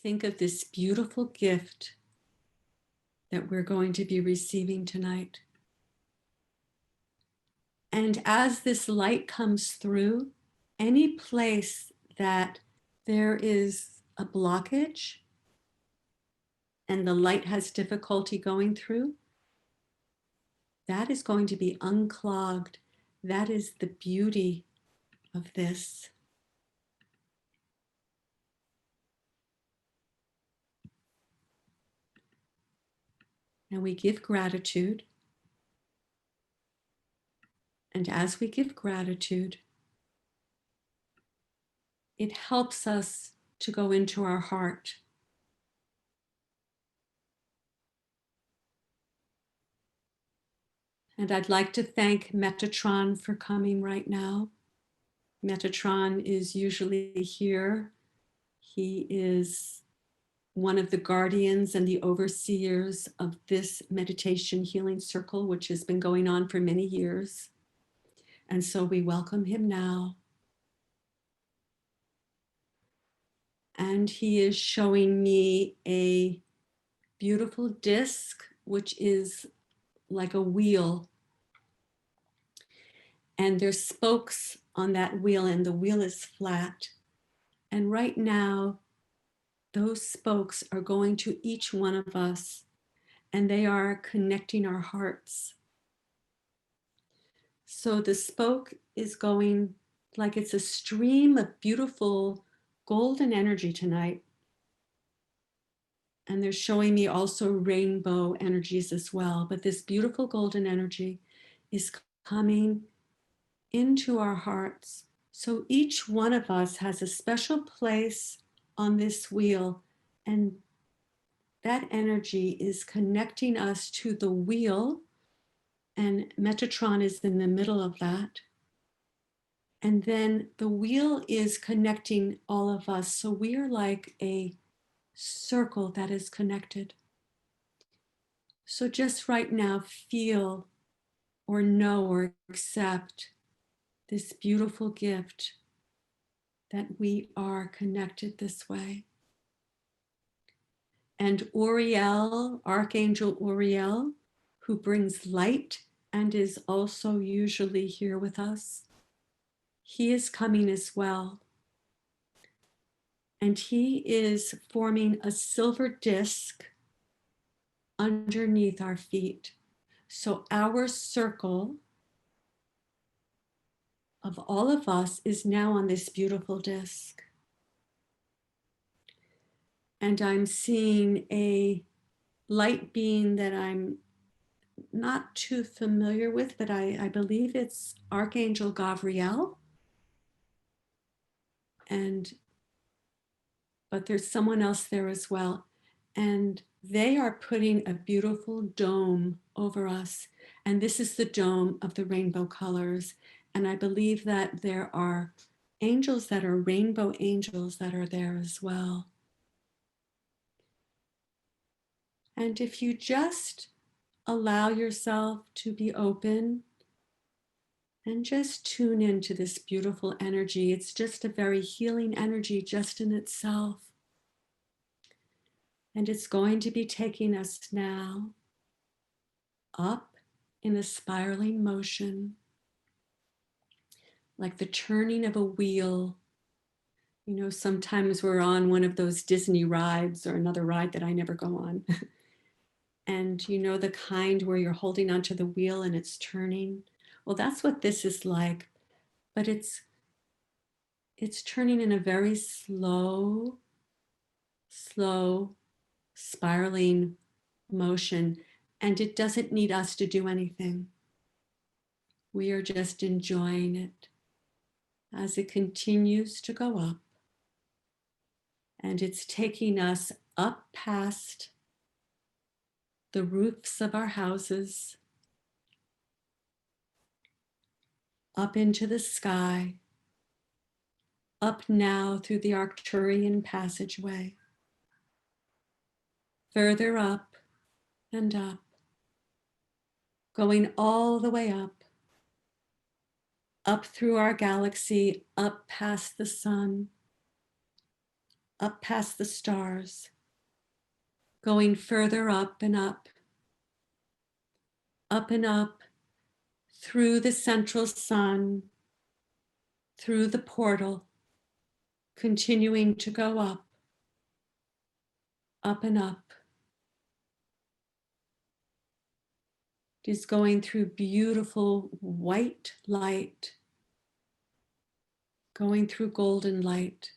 think of this beautiful gift that we're going to be receiving tonight. And as this light comes through, any place that there is a blockage and the light has difficulty going through, that is going to be unclogged. That is the beauty of this. And we give gratitude. And as we give gratitude, it helps us to go into our heart. And I'd like to thank Metatron for coming right now. Metatron is usually here. He is one of the guardians and the overseers of this meditation healing circle, which has been going on for many years. And so we welcome him now. And he is showing me a beautiful disc, which is like a wheel. And there's spokes on that wheel, and the wheel is flat. And right now, those spokes are going to each one of us, and they are connecting our hearts. So the spoke is going like it's a stream of beautiful golden energy tonight. And they're showing me also rainbow energies as well. But this beautiful golden energy is coming into our hearts. So each one of us has a special place on this wheel, and that energy is connecting us to the wheel, and Metatron is in the middle of that. And then the wheel is connecting all of us. So we are like a circle that is connected. So just right now, feel or know or accept this beautiful gift that we are connected this way. And Uriel, Archangel Uriel, who brings light and is also usually here with us, he is coming as well. And he is forming a silver disc underneath our feet. So our circle of all of us is now on this beautiful disc. And I'm seeing a light being that I'm not too familiar with, but I believe it's Archangel Gabriel. But there's someone else there as well. And they are putting a beautiful dome over us. And this is the dome of the rainbow colors. And I believe that there are angels that are rainbow angels that are there as well. And if you just allow yourself to be open and just tune into this beautiful energy, it's just a very healing energy just in itself. And it's going to be taking us now up in a spiraling motion, like the turning of a wheel. You know, sometimes we're on one of those Disney rides or another ride that I never go on. And you know, the kind where you're holding onto the wheel and it's turning. Well, that's what this is like, but it's turning in a very slow spiraling motion, and it doesn't need us to do anything. We are just enjoying it as it continues to go up, and it's taking us up past the roofs of our houses, up into the sky, up now through the Arcturian passageway, further up and up, going all the way up through our galaxy, up past the sun, up past the stars, going further up and up and up through the central sun, through the portal, continuing to go up and up. It is going through beautiful white light, going through golden light,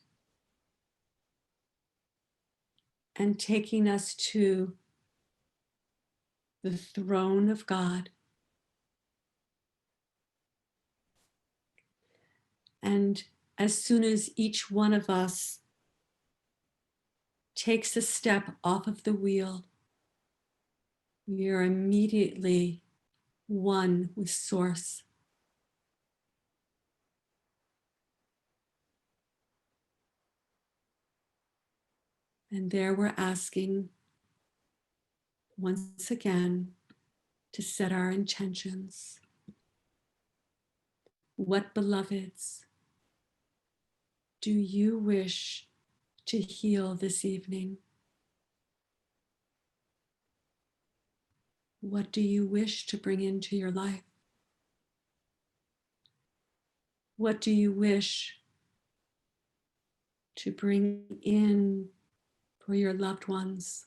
and taking us to the throne of God. And as soon as each one of us takes a step off of the wheel, we are immediately one with Source. And there we're asking once again to set our intentions. What beloveds do you wish to heal this evening? What do you wish to bring into your life? What do you wish to bring in for your loved ones?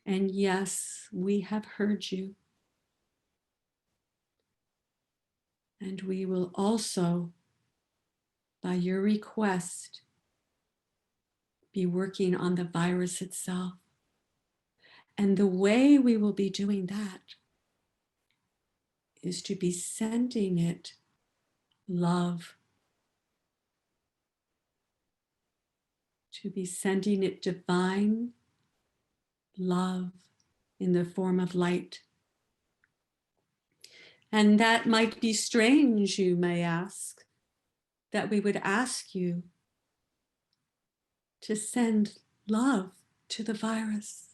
And yes, we have heard you. And we will also, by your request, be working on the virus itself. And the way we will be doing that is to be sending it love, to be sending it divine love in the form of light. And that might be strange, you may ask, that we would ask you to send love to the virus.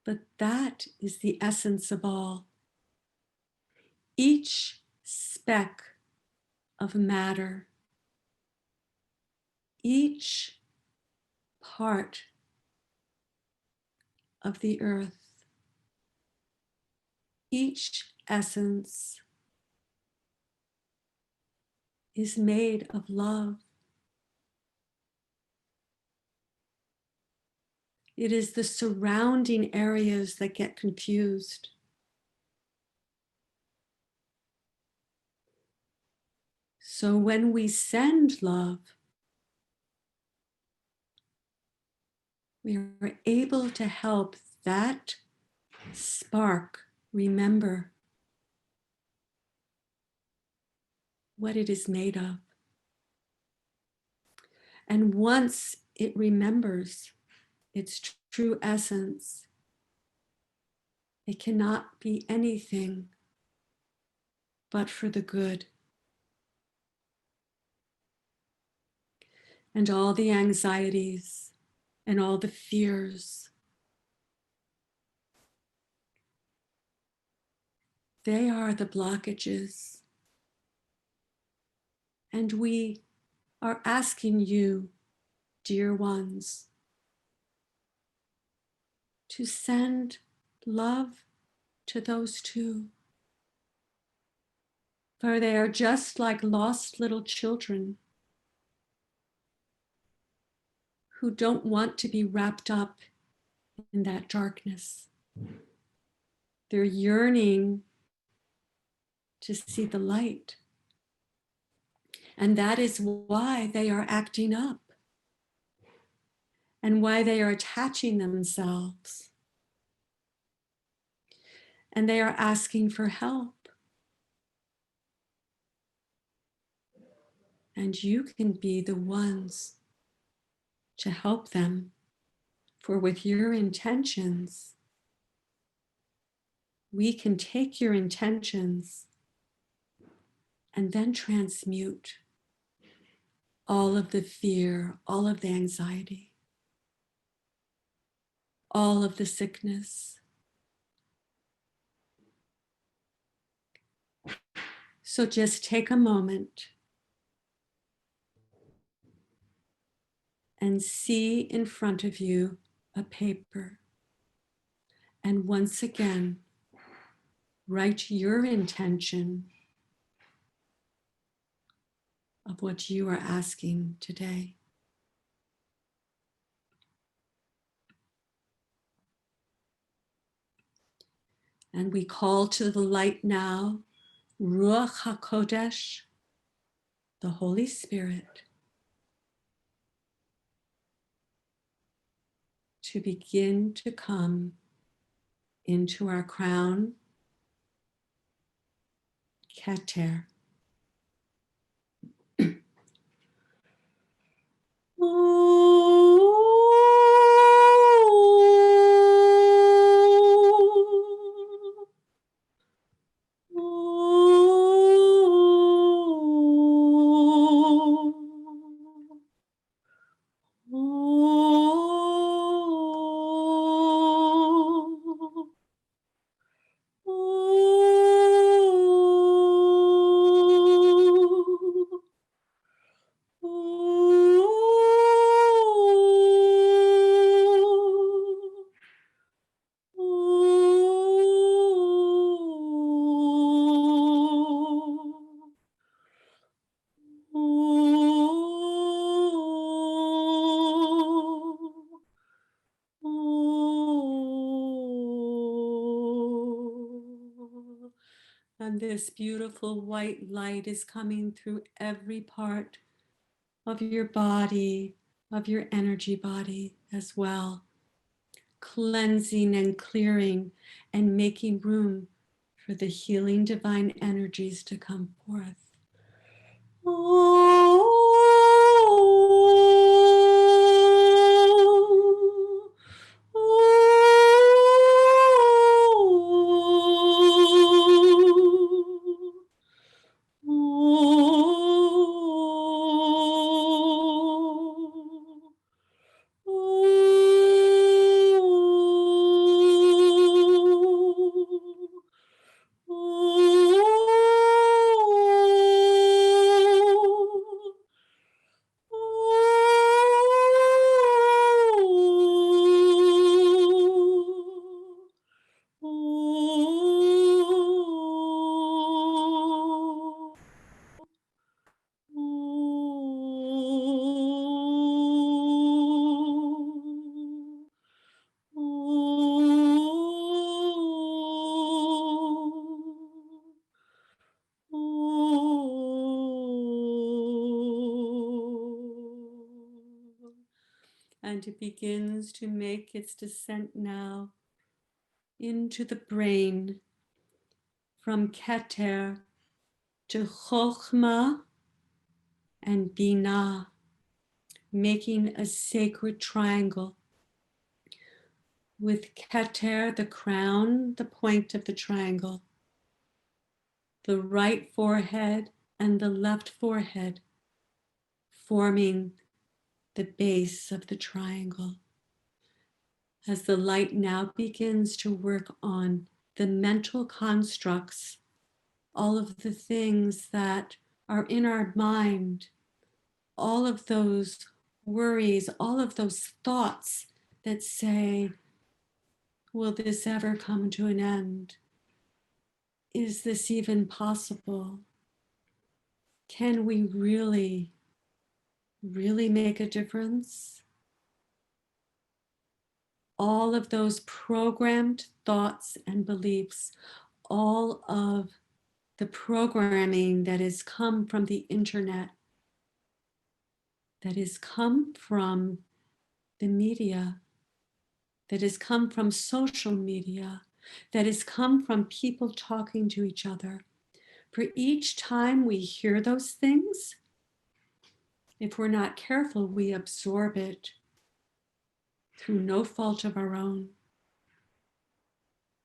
But that is the essence of all. Each speck of matter, each part of the earth, each essence is made of love. It is the surrounding areas that get confused. So when we send love, we are able to help that spark remember what it is made of. And once it remembers its true essence, it cannot be anything but for the good. And all the anxieties and all the fears, they are the blockages. And we are asking you, dear ones, to send love to those two. For they are just like lost little children who don't want to be wrapped up in that darkness. They're yearning to see the light. And that is why they are acting up and why they are attaching themselves. And they are asking for help. And you can be the ones to help them. For with your intentions, we can take your intentions and then transmute all of the fear, all of the anxiety, all of the sickness. So just take a moment and see in front of you a paper. And once again, write your intention of what you are asking today. And we call to the light now, Ruach HaKodesh, the Holy Spirit, to begin to come into our crown, Keter. And this beautiful white light is coming through every part of your body, of your energy body as well, cleansing and clearing and making room for the healing divine energies to come forth. And it begins to make its descent now into the brain, from Keter to Chokhmah and Binah, making a sacred triangle with Keter, the crown, the point of the triangle, the right forehead and the left forehead forming the base of the triangle. As the light now begins to work on the mental constructs, all of the things that are in our mind, all of those worries, all of those thoughts that say, will this ever come to an end? Is this even possible? Can we really, really make a difference? All of those programmed thoughts and beliefs, all of the programming that has come from the internet, that has come from the media, that has come from social media, that has come from people talking to each other. For each time we hear those things, if we're not careful, we absorb it through no fault of our own.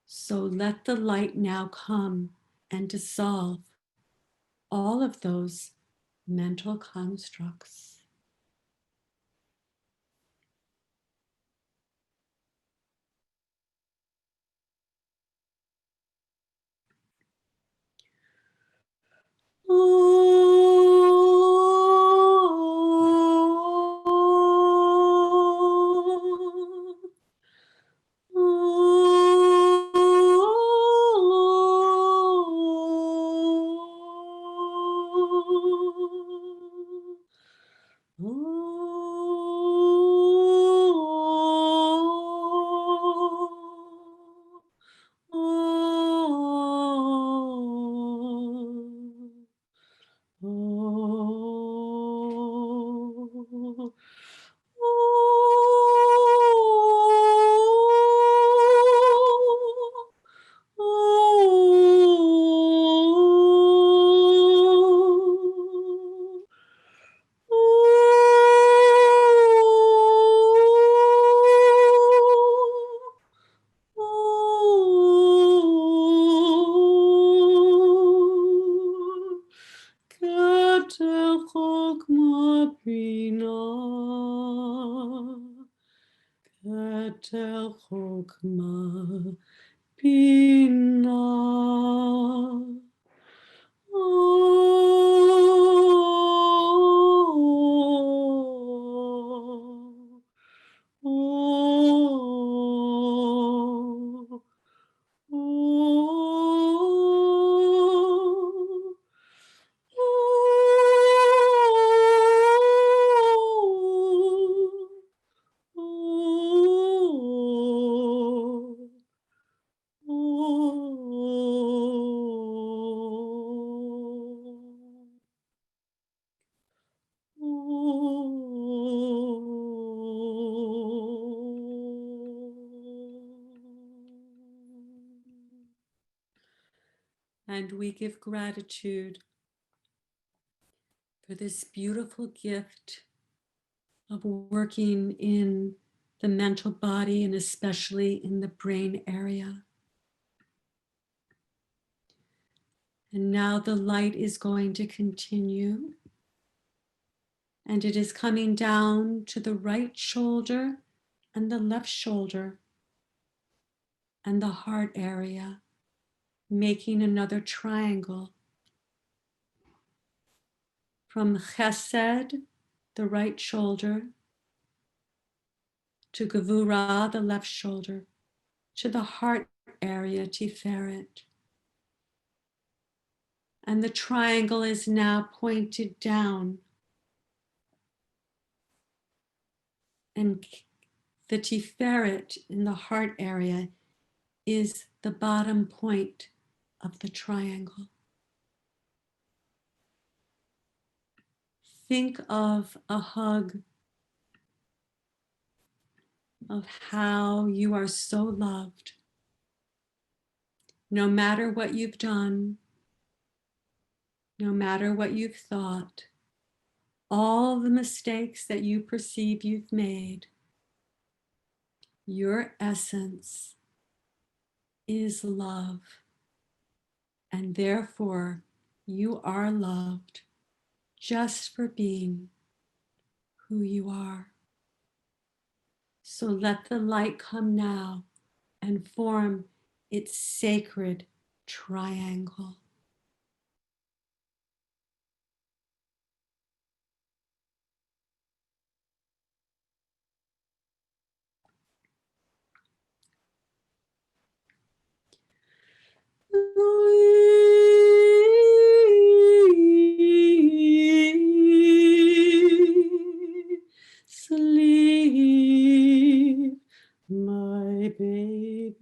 So let the light now come and dissolve all of those mental constructs. And we give gratitude for this beautiful gift of working in the mental body and especially in the brain area. And now the light is going to continue, and it is coming down to the right shoulder and the left shoulder and the heart area, making another triangle from Chesed, the right shoulder, to Gevurah, the left shoulder, to the heart area, Tiferet. And the triangle is now pointed down. And the Tiferet in the heart area is the bottom point of the triangle. Think of a hug, of how you are so loved. No matter what you've done, no matter what you've thought, all the mistakes that you perceive you've made, your essence is love. And therefore, you are loved just for being who you are. So let the light come now and form its sacred triangle. Sleep, my baby.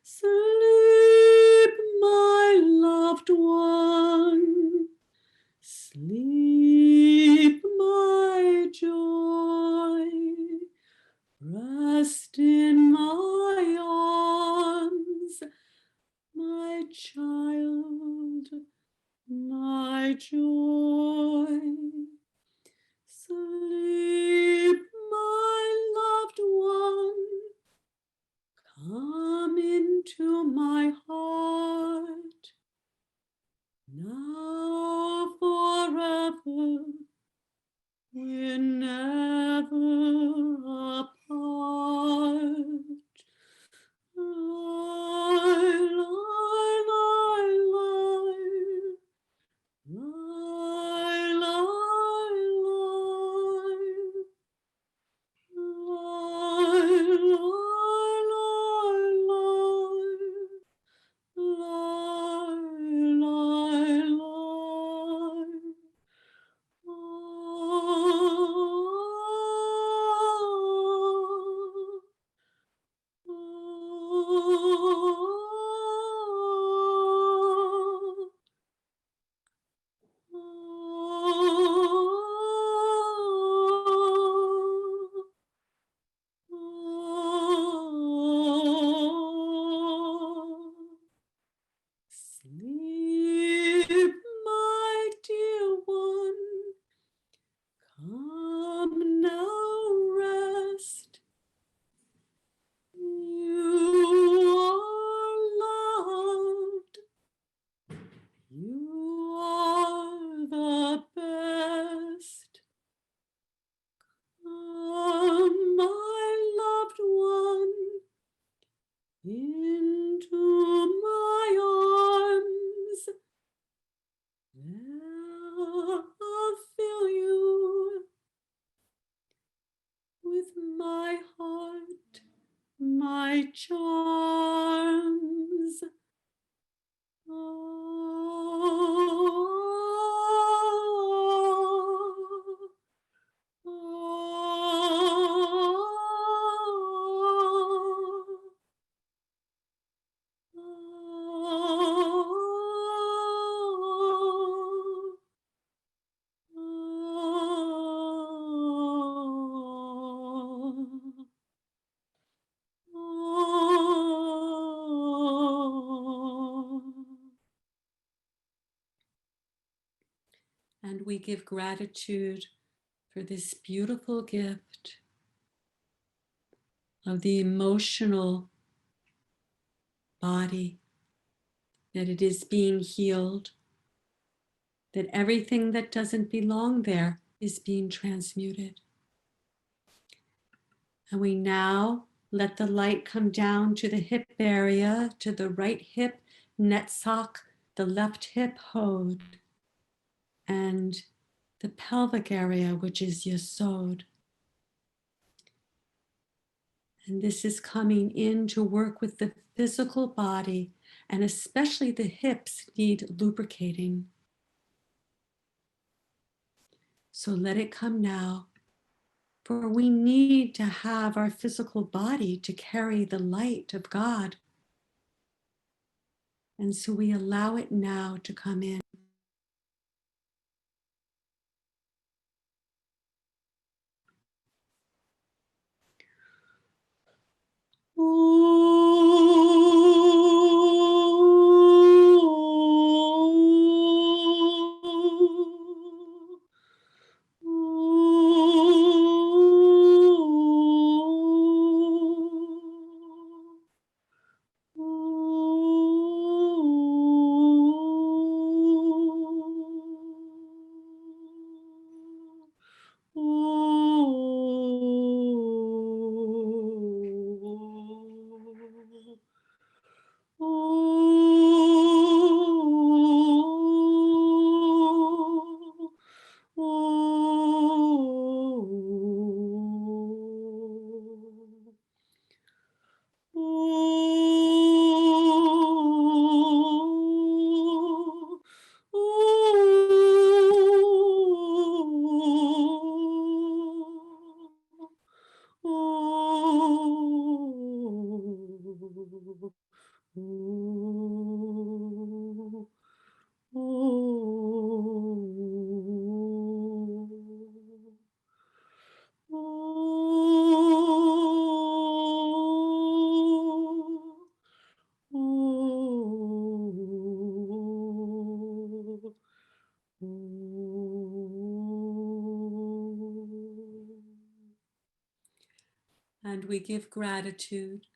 Sleep, my loved one. Sleep, my joy. Rest in my arms, my child, my joy. Sleep, my loved one. Come into my heart, now forever. We're never apart. Lie, lie, lie, lie. Lie, lie, lie. Lie, lie, lie, lie. Lie, lie, lie. my charms. And we give gratitude for this beautiful gift of the emotional body, that it is being healed, that everything that doesn't belong there is being transmuted. And we now let the light come down to the hip area, to the right hip, netzach, the left hip, hod, and the pelvic area, which is yesod. And this is coming in to work with the physical body, and especially the hips need lubricating. So let it come now, for we need to have our physical body to carry the light of God. And so we allow it now to come in. And we give gratitude.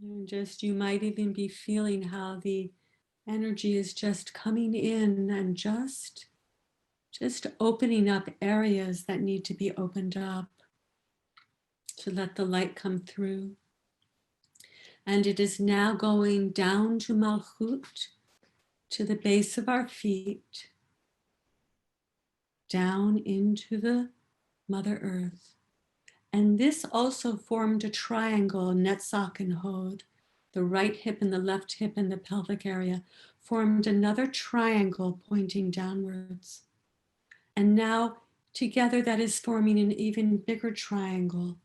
And just, you might even be feeling how the energy is just coming in and just opening up areas that need to be opened up to let the light come through. And it is now going down to Malchut, to the base of our feet, down into the Mother Earth. And this also formed a triangle, Netzach and Hod. The right hip and the left hip and the pelvic area formed another triangle pointing downwards. And now together that is forming an even bigger triangle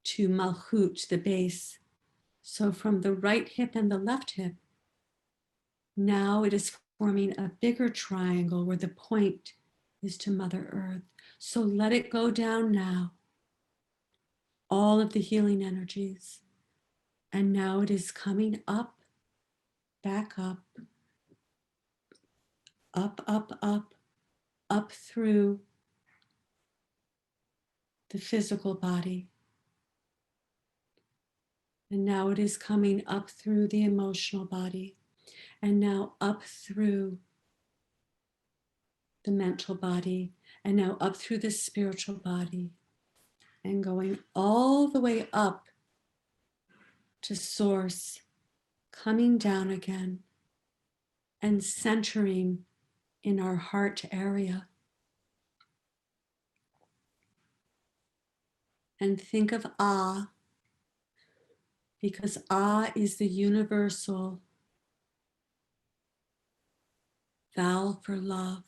to Malchut, the base. So from the right hip and the left hip, now it is forming a bigger triangle where the point is to Mother Earth. So let it go down now, all of the healing energies. And now it is coming up, back up, up, up, up, up through the physical body. And now it is coming up through the emotional body. And now up through the mental body. And now up through the spiritual body. And going all the way up to source, coming down again and centering in our heart area. and think of Ah, because Ah is the universal vowel for love.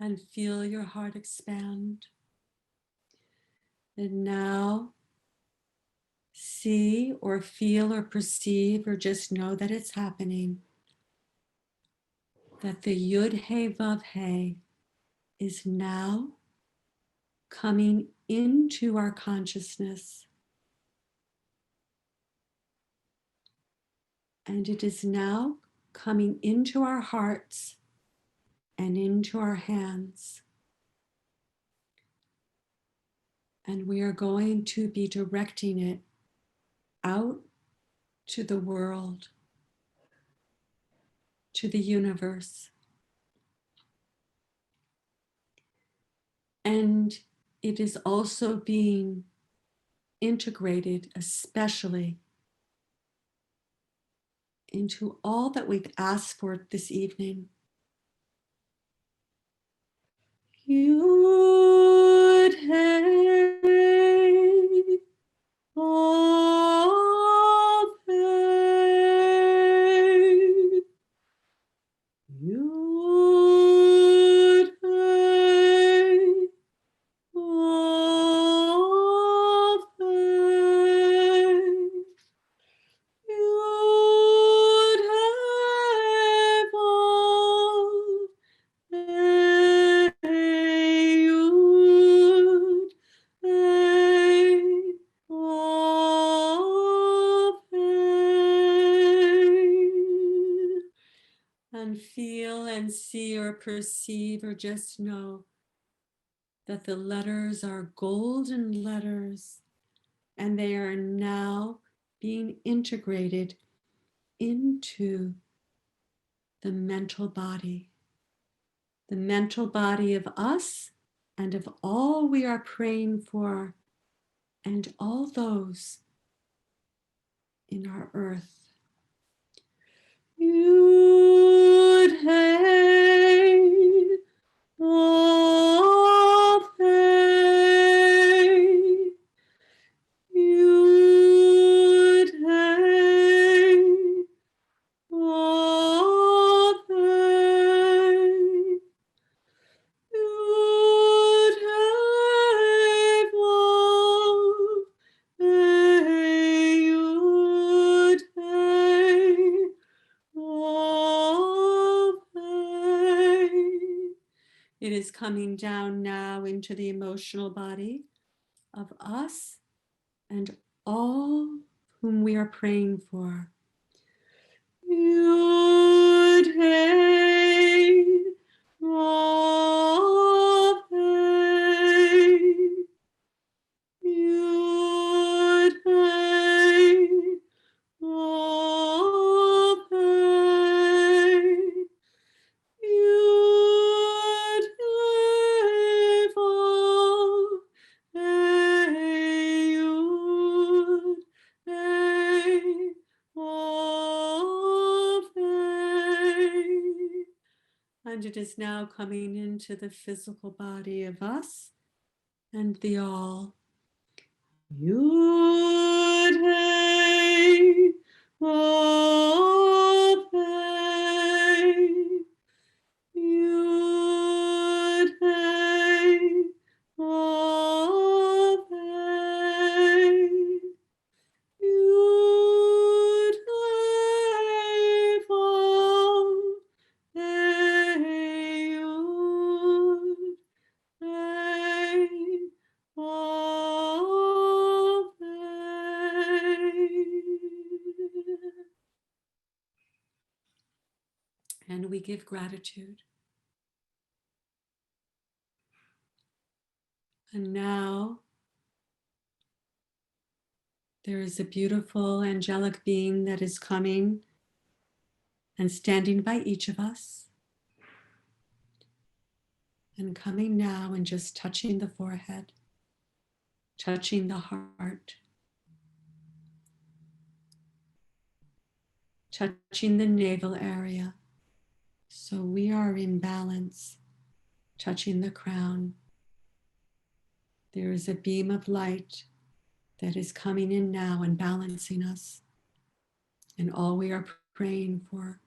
And feel your heart expand. And now see or feel or perceive or just know that it's happening. That the Yud He Vav He is now coming into our consciousness. And it is now coming into our hearts and into our hands. And we are going to be directing it out to the world, to the universe. And it is also being integrated, especially into all that we've asked for this evening. Yud Hey Vav Hey Yud Hey Vav Hey Yud Hey Vav Hey Yud Hey Vav Hey. And feel and see or perceive or just know that the letters are golden letters and they are now being integrated into the mental body of us and of all we are praying for and all those in our earth. Yud Hey Vav Hey Yud Hey Vav Hey Yud Hey Vav Hey Yud Hey Vav Hey. It is coming down now into the emotional body of us and all whom we are praying for. Yud Hey Vav Hey Yud Hey Vav Hey Yud Hey Vav Hey Yud Hey Vav Hey. And it is now coming into the physical body of us and the all. Yud Hey Vav Hey Yud Hey Vav Hey Yud Hey Vav Hey Yud Hey Vav Hey. And we give gratitude. And now there is a beautiful angelic being that is coming and standing by each of us. And coming now and just touching the forehead, touching the heart, touching the navel area. So we are in balance, touching the crown. There is a beam of light that is coming in now and balancing us. And all we are praying for.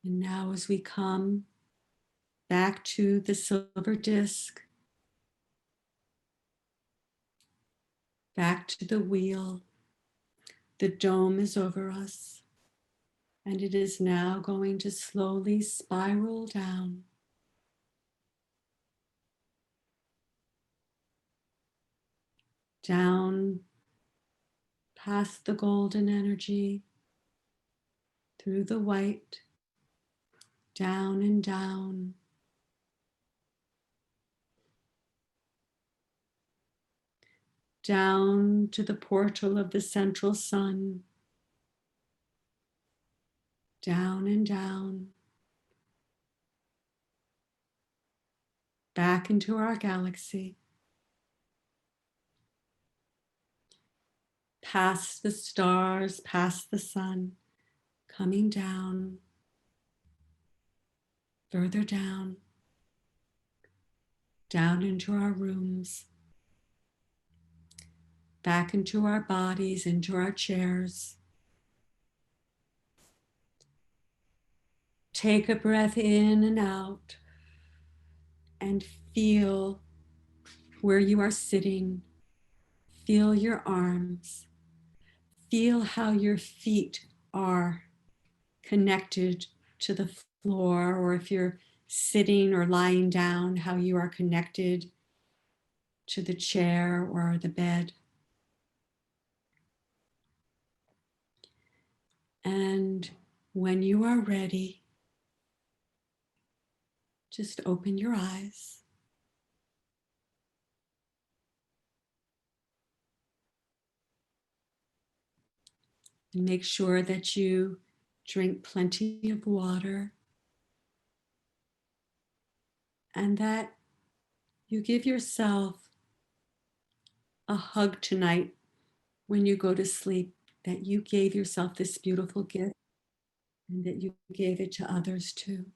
And now, as we come back to the silver disc, back to the wheel, the dome is over us, and it is now going to slowly spiral down. Down past the golden energy, through the white, down and down. Down to the portal of the central sun, down and down, back into our galaxy, past the stars, past the sun, coming down, further down, down into our rooms, back into our bodies, into our chairs. Take a breath in and out and feel where you are sitting. Feel your arms. Feel how your feet are connected to the floor, or if you're sitting or lying down, how you are connected to the chair or the bed. And when you are ready, just open your eyes. And make sure that you drink plenty of water and that you give yourself a hug tonight when you go to sleep, that you gave yourself this beautiful gift and that you gave it to others too.